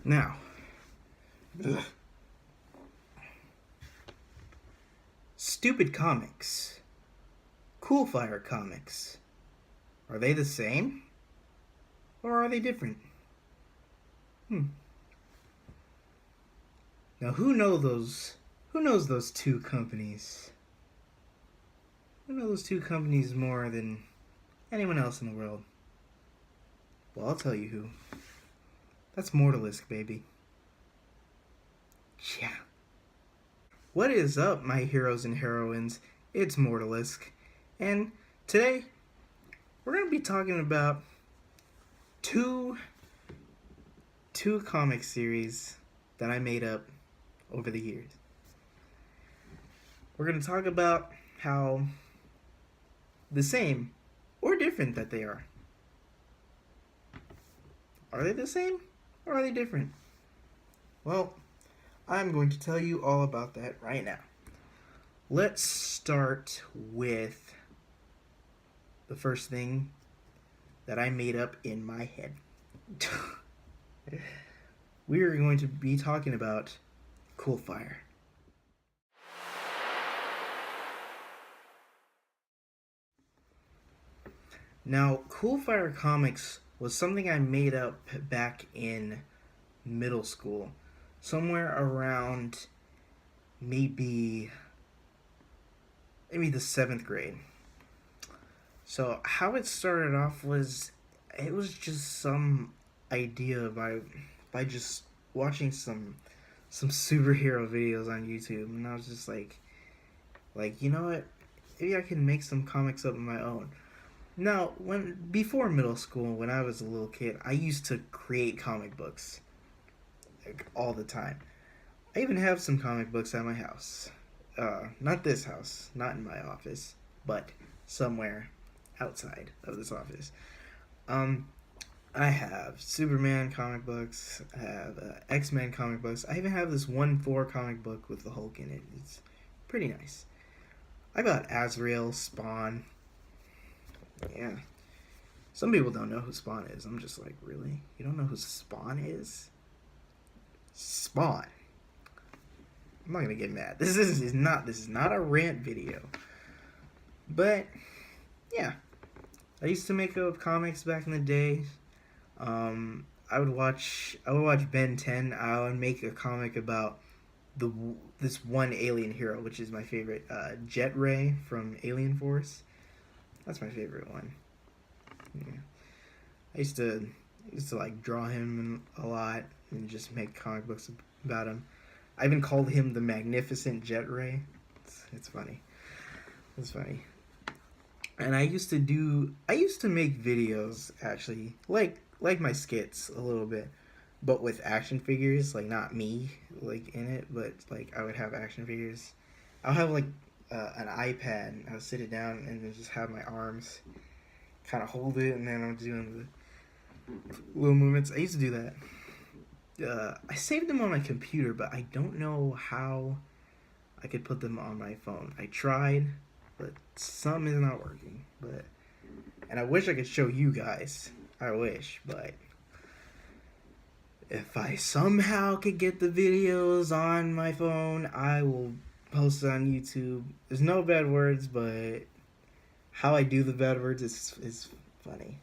Now, ugh. Stupid comics, Coolfire comics, are they the same? Or are they different? Hmm. Now who knows those two companies? Who knows those two companies more than anyone else in the world? Well, I'll tell you who. That's Mortalisk, baby. Yeah. What is up, my heroes and heroines? It's Mortalisk, and today we're gonna be talking about two comic series that I made up over the years. We're gonna talk about how the same or different that they are. Are they the same or are they different? Well, I'm going to tell you all about that right now. Let's start with the first thing that I made up in my head. We are going to be talking about Coolfire. Now, Coolfire Comics was something I made up back in middle school, somewhere around maybe the 7th grade. So how it started off was it was just some idea by just watching some superhero videos on YouTube, and I was just like you know what, maybe I can make some comics up of my own. Now, before middle school, when I was a little kid, I used to create comic books like all the time. I even have some comic books at my house. Not this house, not in my office, but somewhere outside of this office. I have Superman comic books. I have X-Men comic books. I even have this 1/4 comic book with the Hulk in it. It's pretty nice. I got Azrael, Spawn. Yeah. Some people don't know who Spawn is. I'm just like, really? You don't know who Spawn is? Spawn. I'm not gonna get mad. This is not a rant video. But yeah, I used to make up comics back in the day. I would watch Ben 10. I would make a comic about this one alien hero, which is my favorite, Jet Ray from Alien Force. That's my favorite one. Yeah. I used to like draw him a lot and just make comic books about him. I even called him the Magnificent Jet Ray. It's funny. It's funny. And I used to make videos actually, like my skits a little bit, but with action figures, like not me like in it, but like I would have action figures. I'll have like an iPad. I'll sit it down and then just have my arms kind of hold it, and then I'm doing the little movements. I used to do that. I saved them on my computer, but I don't know how I could put them on my phone. I tried, but some is not working. And I wish I could show you guys. I wish, but if I somehow could get the videos on my phone, I will post it on YouTube. There's no bad words, but how I do the bad words is funny.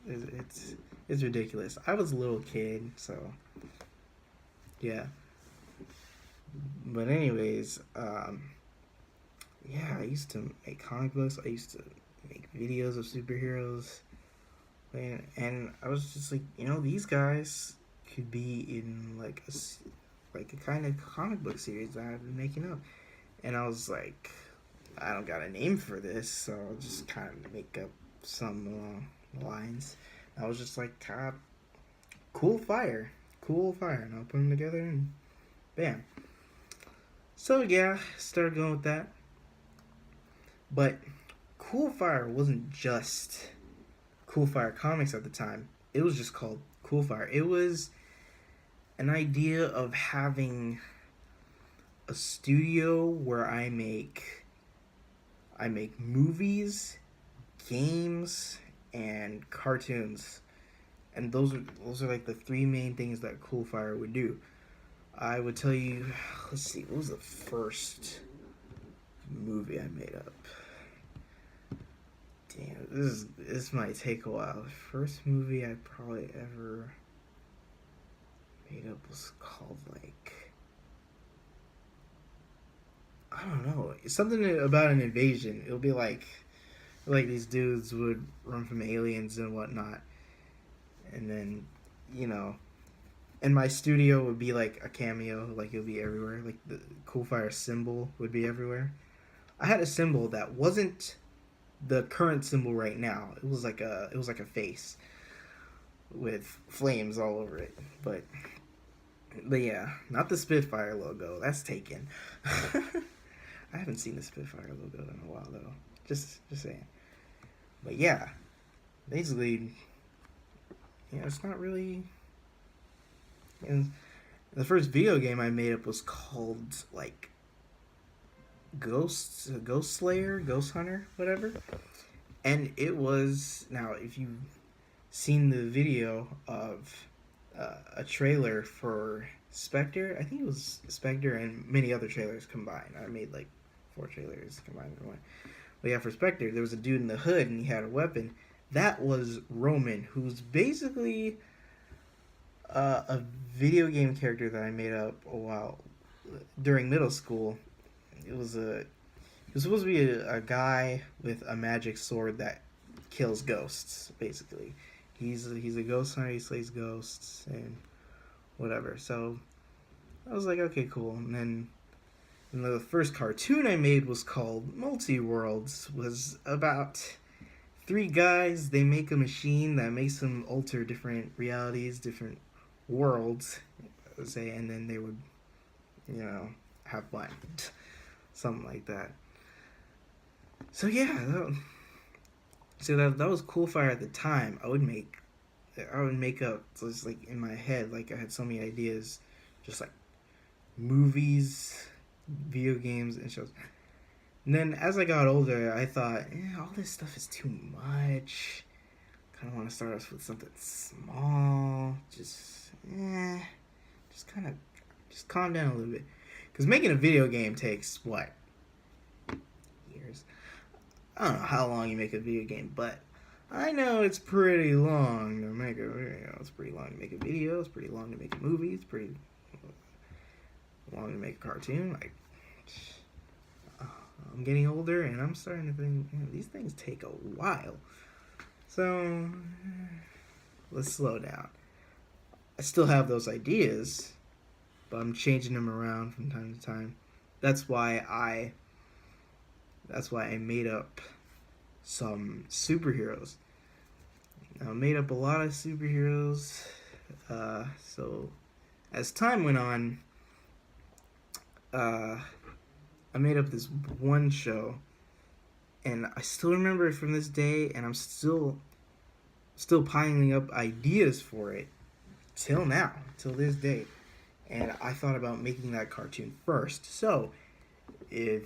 It's ridiculous. I was a little kid, so yeah. But anyways, yeah, I used to make comic books. I used to make videos of superheroes, and I was just like, these guys could be in like a kind of comic book series that I've been making up. And I was like, I don't got a name for this, so I'll just kind of make up some lines. I was just like, Coolfire, and I'll put them together and bam. So yeah, started going with that. But Coolfire wasn't just Coolfire Comics at the time. It was just called Coolfire. It was an idea of having a studio where I make movies, games, and cartoons And those are like the three main things that Coolfire would do. I would tell you, let's see, what was the first movie I made up? Damn, this might take a while. The first movie I probably ever made up was called like, I don't know, something about an invasion. It'll be like these dudes would run from aliens and whatnot, and then you know, and my studio would be like a cameo, like it would be everywhere. Like the Coolfire symbol would be everywhere. I had a symbol that wasn't the current symbol right now. It was like a face with flames all over it. But yeah, not the Spitfire logo. That's taken. I haven't seen the Spitfire logo in a while though. Just saying. But yeah, basically, it's not really. And the first video game I made up was called like Ghost Slayer, Ghost Hunter, whatever. And it was, now if you've seen the video of a trailer for Spectre, I think it was Spectre and many other trailers combined. I made like 4 trailers combined in one. But yeah, for Spectre, there was a dude in the hood and he had a weapon. That was Roman, who's basically a video game character that I made up a while during middle school. It was supposed to be a guy with a magic sword that kills ghosts. Basically, he's a ghost hunter. He slays ghosts and whatever. So I was like, okay, cool. And then the first cartoon I made was called Multi Worlds. Was about 3 guys. They make a machine that makes them alter different realities, different worlds, say, and then they would, have fun. Something like that. So yeah, that was Coolfire at the time. I would make up just like in my head, like I had so many ideas, just like movies, video games, and shows. And then as I got older, I thought, all this stuff is too much. Kind of want to start off with something small. Just calm down a little bit. Because making a video game takes, what? Years. I don't know how long you make a video game, but I know it's pretty long to make a video. It's pretty long to make a video. It's pretty long to make a movie. It's pretty long to make a cartoon. Like, I'm getting older, and I'm starting to think, these things take a while. So, let's slow down. I still have those ideas, but I'm changing them around from time to time. That's why I made up some superheroes. I made up a lot of superheroes. So as time went on, I made up this one show, and I still remember it from this day, and I'm still piling up ideas for it till now, till this day. And I thought about making that cartoon first. So, if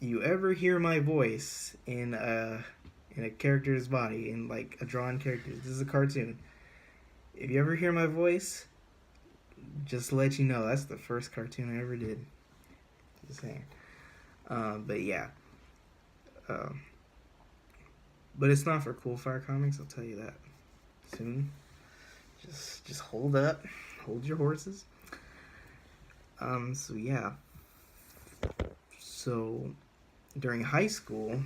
you ever hear my voice in a character's body, in like a drawn character, this is a cartoon. If you ever hear my voice, just to let you know, that's the first cartoon I ever did. Just saying. But yeah. But it's not for Coolfire Comics, I'll tell you that soon. Just hold up. Hold your horses. So yeah. So during high school,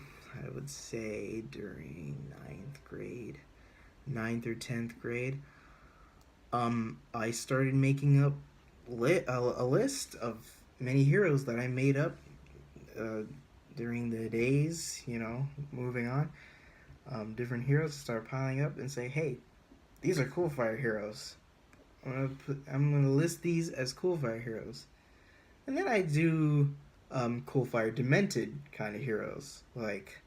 I would say during 9th or 10th grade, I started making up a list of many heroes that I made up during the days, moving on. Different heroes start piling up and say, hey, these are Coolfire heroes. I'm gonna list these as Coolfire heroes. And then I do Coolfire demented kind of heroes, like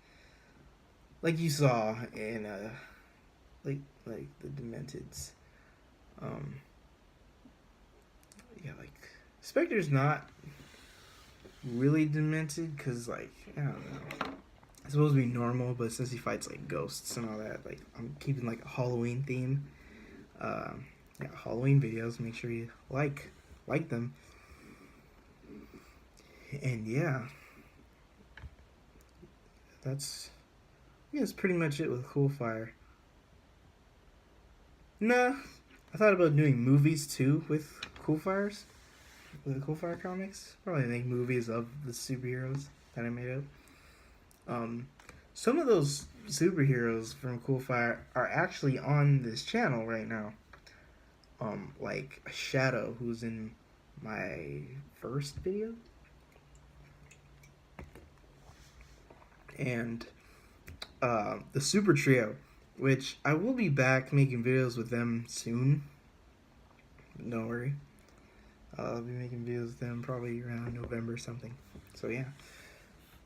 you saw in like the Dementeds. Like Spectre's not really demented because, like, I don't know, it's supposed to be normal, but since he fights like ghosts and all that, like I'm keeping like a Halloween theme. Yeah, Halloween videos. Make sure you like them. And yeah, that's pretty much it with Coolfire. Nah, I thought about doing movies too with Coolfires, with the Coolfire comics. Probably make movies of the superheroes that I made up. Um, some of those superheroes from Coolfire are actually on this channel right now. Like Shadow, who's in my first video, and the Super Trio, which I will be back making videos with them soon. Don't worry. I'll be making videos with them probably around November or something. So yeah,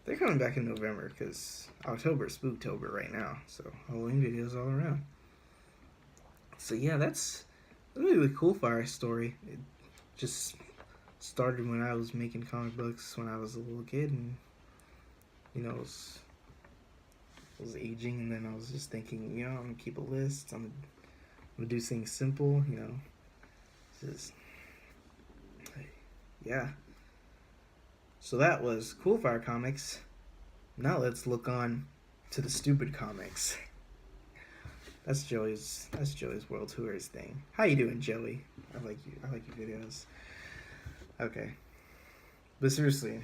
they're coming back in November because October is Spooktober right now. So Halloween videos all around. So yeah, that's a really cool fire story. It just started when I was making comic books when I was a little kid, and was aging, and then I was just thinking, I'm gonna keep a list. I'm gonna do things simple, just yeah. So that was Coolfire Comics. Now let's look on to the stupid comics. That's Joey's World Tours thing. How you doing, Joey? I like your videos. Okay. But seriously,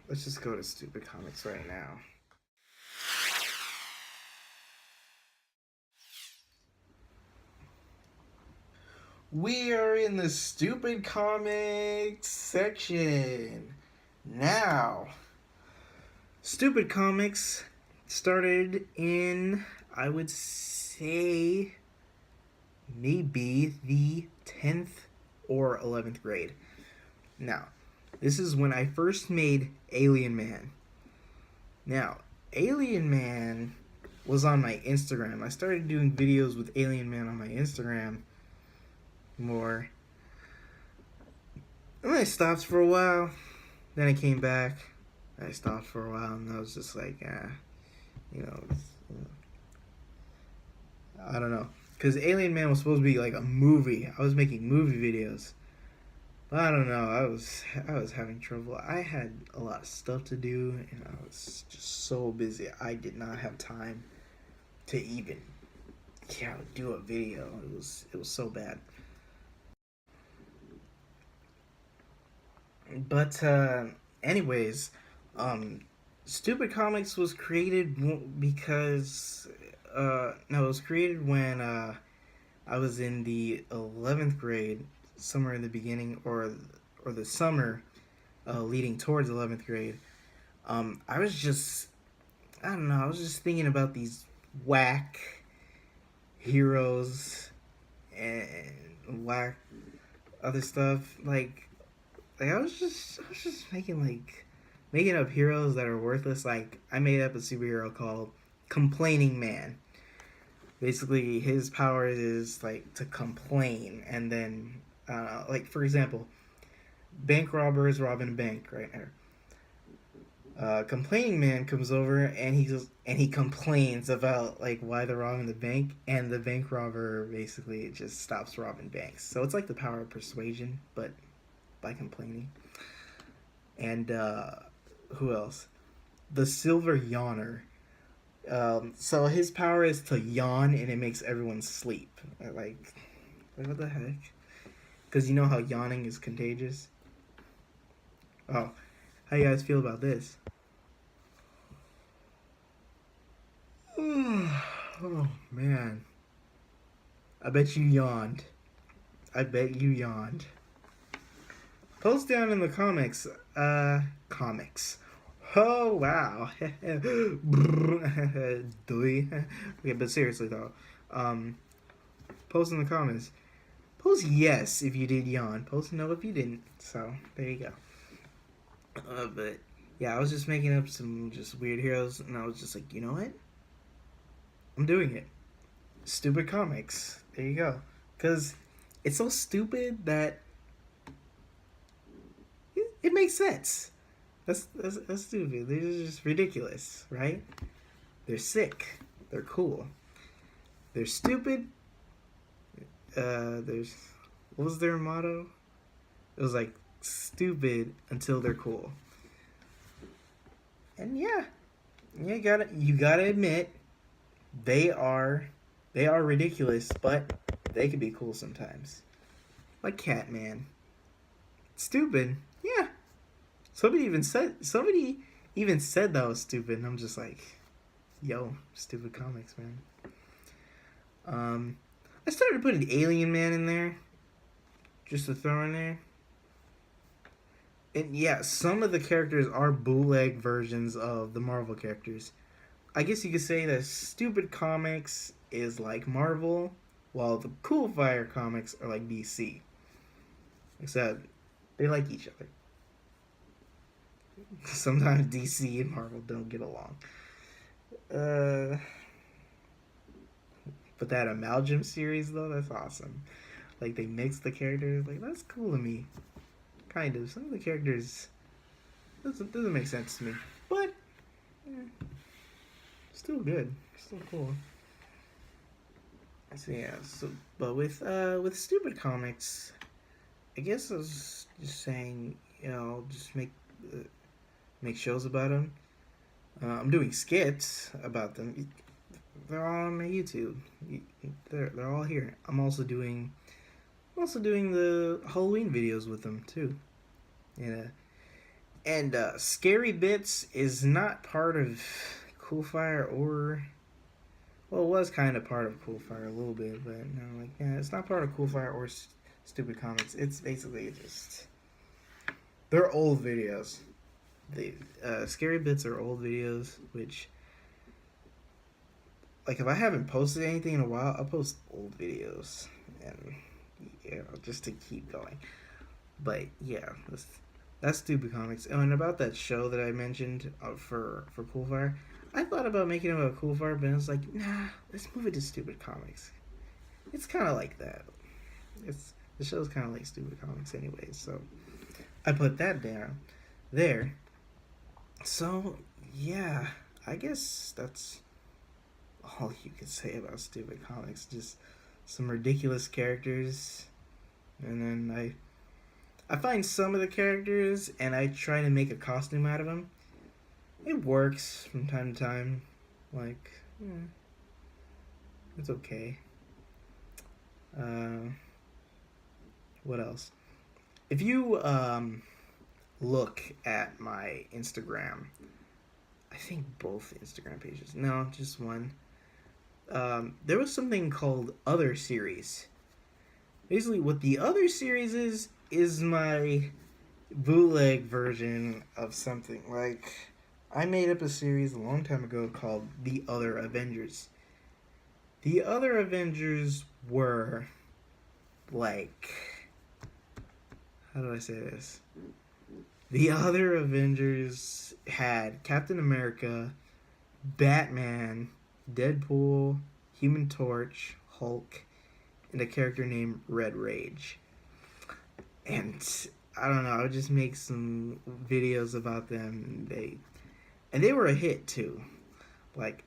let's just go to stupid comics right now. We are in the stupid comics section. Now, stupid comics started in, I would say, maybe the 10th or 11th grade. Now, this is when I first made Alien Man. Now, Alien Man was on my Instagram. I started doing videos with Alien Man on my Instagram more. And I stopped for a while. Then I came back. I stopped for a while, and I was just like, I don't know. Because Alien Man was supposed to be like a movie. I was making movie videos. But I don't know. I was having trouble. I had a lot of stuff to do, and I was just so busy. I did not have time to even do a video. It was so bad. But anyways, Stupid Comics was created because no, it was created when I was in the 11th grade, somewhere in the beginning or the summer leading towards 11th grade. I was just, I don't know, I was just thinking about these whack heroes and whack other stuff. Like I was just making up heroes that are worthless. Like I made up a superhero called Complaining Man. Basically, his power is like to complain, and then like for example, bank robbers robbing a bank right now. Complaining Man comes over and he complains about like why they're robbing the bank, and the bank robber basically just stops robbing banks. So it's like the power of persuasion, but by complaining. And who else? The Silver Yawner. So his power is to yawn, and it makes everyone sleep. Like what the heck? Because you know how yawning is contagious. Oh, how you guys feel about this? Oh man, I bet you yawned. I bet you yawned. Post down in the comics. Comics. Oh wow. Okay, but seriously though, post in the comments. Post yes if you did yawn. Post no if you didn't. So there you go. But yeah, I was just making up some just weird heroes, and I was just like, you know what? I'm doing it. Stupid comics. There you go. Because it's so stupid that it makes sense. That's stupid. They're just ridiculous, right? They're sick. They're cool. They're stupid. there's what was their motto? It was like stupid until they're cool. And yeah, you gotta admit they are ridiculous, but they can be cool sometimes. Like Catman, stupid. Yeah, somebody even said that was stupid, and I'm just like, yo, stupid comics, man. I started putting Alien Man in there just to throw in there. And yeah, some of the characters are bootleg versions of the Marvel characters. I guess you could say that stupid comics is like Marvel, while the Coolfire comics are like DC. Except they like each other. Sometimes DC and Marvel don't get along. Uh, but that Amalgam series though, that's awesome. Like they mix the characters, like that's cool to me. Kind of. Some of the characters doesn't make sense to me, but still good, still cool. So yeah, but with stupid comics, I guess I was just saying, just make shows about them. I'm doing skits about them. They're all on my YouTube. They're all here. I'm also doing the Halloween videos with them too. Yeah. And Scary Bits is not part of Coolfire or, well, it was kind of part of Coolfire a little bit, but no, like yeah, it's not part of Coolfire or Stupid Comics. It's basically just they're old videos. The Scary Bits are old videos, which like if I haven't posted anything in a while, I'll post old videos and just to keep going. But yeah, that's Stupid Comics. Oh, and about that show that I mentioned for Coolfire, I thought about making it about Coolfire, but I was like, nah, let's move it to Stupid Comics. It's kind of like that. The show's kind of like Stupid Comics, anyways. So I put that down there. So yeah, I guess that's all you could say about Stupid Comics. Just some ridiculous characters, and then I find some of the characters and I try to make a costume out of them. It works from time to time. Like, it's okay. What else? If you look at my Instagram, I think both Instagram pages. No, just one. There was something called Other Series. Basically, what the Other Series is my bootleg version of something. Like, I made up a series a long time ago called The Other Avengers. The Other Avengers were, like, how do I say this? The Other Avengers had Captain America, Batman, Deadpool, Human Torch, Hulk, and a character named Red Rage. And I don't know, I would just make some videos about them. They were a hit too. Like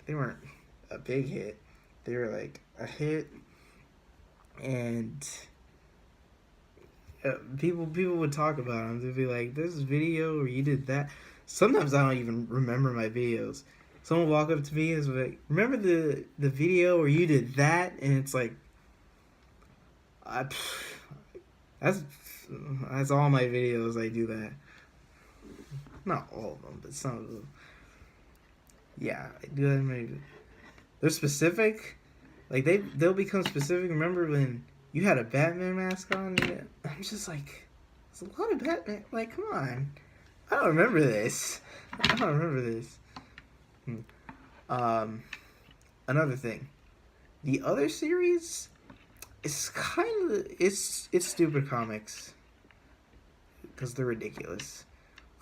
they weren't a big hit. They were like a hit, and people would talk about them. They'd be like, "This video where you did that." Sometimes I don't even remember my videos. Someone will walk up to me and be like, "Remember the video where you did that?" And it's like, that's all my videos. I do that. Not all of them, but some of them. Yeah, I do that. Maybe they're specific. Like they'll become specific. Remember when you had a Batman mask on? I'm just like, there's a lot of Batman. Like, come on, I don't remember this. I don't remember this. Another thing, the Other Series is kind of it's Stupid Comics because they're ridiculous.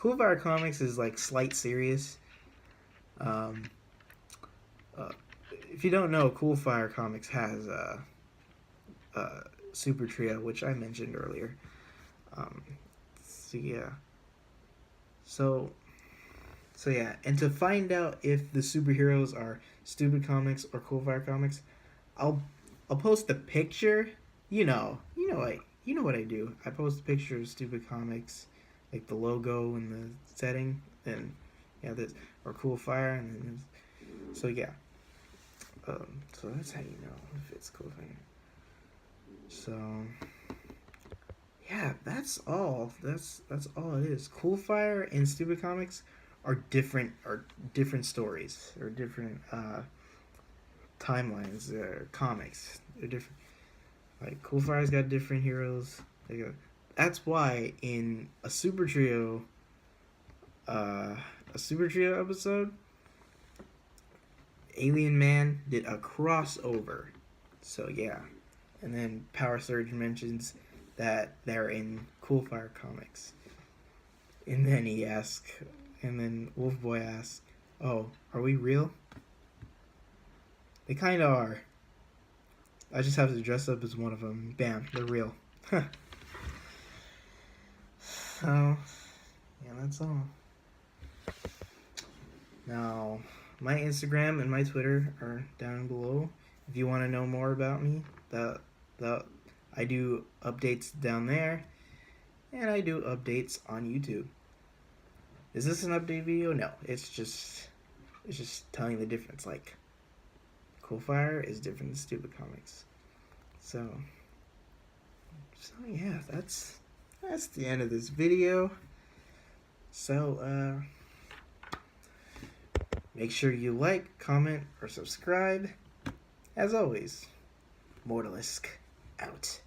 Coolfire Comics is like slight serious. If you don't know, Coolfire Comics has Super Trio, which I mentioned earlier. So yeah. So yeah, and to find out if the superheroes are Stupid Comics or Coolfire Comics, I'll I'll post the picture. You know what I do. I post a picture of stupid comics, like the logo and the setting, and yeah, this or Coolfire, and then so yeah. So that's how you know if it's Coolfire. So yeah, that's all. That's all it is. Coolfire and stupid comics are different stories or different timelines. Comics. They're different. Like Coolfire's got different heroes. That's why in a Super Trio episode, Alien Man did a crossover. So yeah, and then Power Surge mentions that they're in Coolfire comics, and then and then Wolf Boy asks, "Oh, are we real?" They kind of are. I just have to dress up as one of them. Bam, they're real. So, yeah, that's all. Now, my Instagram and my Twitter are down below. If you want to know more about me, the I do updates down there, and I do updates on YouTube. Is this an update video? No, it's just telling the difference. Like, Coolfire is different than stupid comics. So yeah, that's the end of this video. So make sure you like, comment, or subscribe. As always, Mortalisk out.